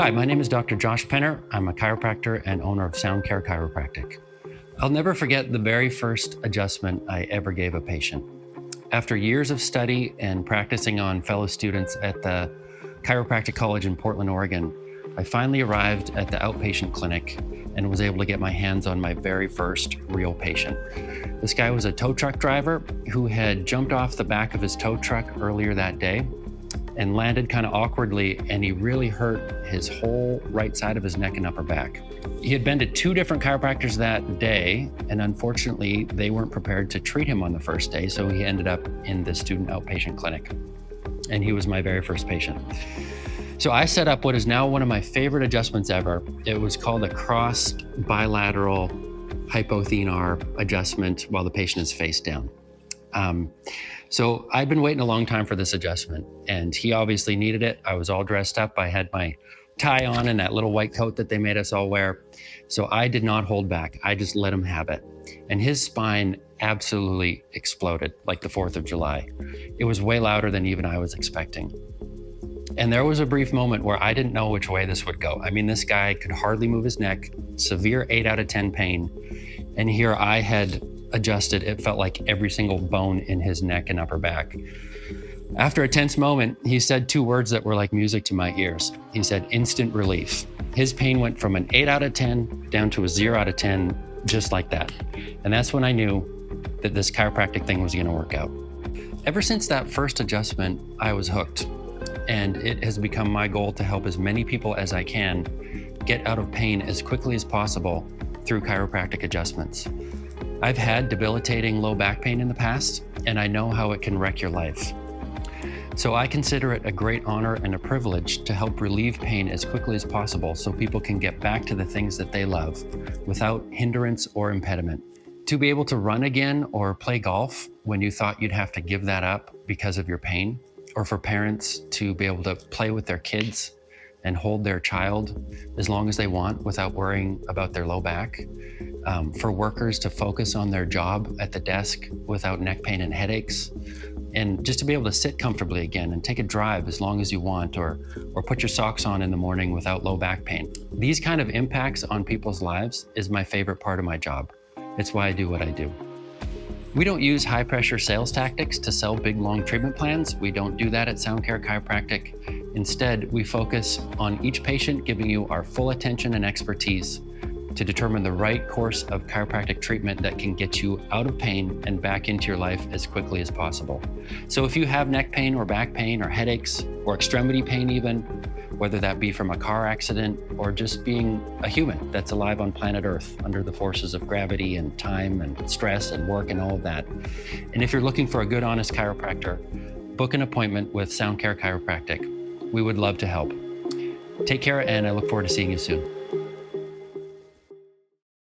Hi, my name is Dr. Josh Penner. I'm a chiropractor and owner of SoundCare Chiropractic. I'll never forget the very first adjustment I ever gave a patient. After years of study and practicing on fellow students at the Chiropractic College in Portland, Oregon, I finally arrived at the outpatient clinic and was able to get my hands on my very first real patient. This guy was a tow truck driver who had jumped off the back of his tow truck earlier that day and landed kind of awkwardly, and he really hurt his whole right side of his neck and upper back. He had been to 2 different chiropractors that day, and unfortunately, they weren't prepared to treat him on the first day, so he ended up in the student outpatient clinic, and he was my very first patient. So I set up what is now one of my favorite adjustments ever. It was called a cross bilateral hypothenar adjustment while the patient is face down. So I'd been waiting a long time for this adjustment, and he obviously needed it. I was all dressed up. I had my tie on and that little white coat that they made us all wear. So I did not hold back. I just let him have it. And his spine absolutely exploded like the 4th of July. It was way louder than even I was expecting. And there was a brief moment where I didn't know which way this would go. I mean, this guy could hardly move his neck, severe 8 out of 10 pain. And here I had adjusted, it felt like every single bone in his neck and upper back. After a tense moment, he said 2 words that were like music to my ears. He said, instant relief. His pain went from an 8 out of 10 down to a 0 out of 10, just like that. And that's when I knew that this chiropractic thing was gonna work out. Ever since that first adjustment, I was hooked. And it has become my goal to help as many people as I can get out of pain as quickly as possible through chiropractic adjustments. I've had debilitating low back pain in the past, and I know how it can wreck your life. So I consider it a great honor and a privilege to help relieve pain as quickly as possible so people can get back to the things that they love without hindrance or impediment. To be able to run again or play golf when you thought you'd have to give that up because of your pain, or for parents to be able to play with their kids and hold their child as long as they want without worrying about their low back. For workers to focus on their job at the desk without neck pain and headaches, and just to be able to sit comfortably again and take a drive as long as you want, or put your socks on in the morning without low back pain. These kind of impacts on people's lives is my favorite part of my job. It's why I do what I do. We don't use high pressure sales tactics to sell big, long treatment plans. We don't do that at SoundCare Chiropractic. Instead, we focus on each patient, giving you our full attention and expertise to determine the right course of chiropractic treatment that can get you out of pain and back into your life as quickly as possible. So if you have neck pain or back pain or headaches or extremity pain even, whether that be from a car accident or just being a human that's alive on planet Earth under the forces of gravity and time and stress and work and all of that. And if you're looking for a good, honest chiropractor, book an appointment with SoundCare Chiropractic. We would love to help. Take care, and I look forward to seeing you soon.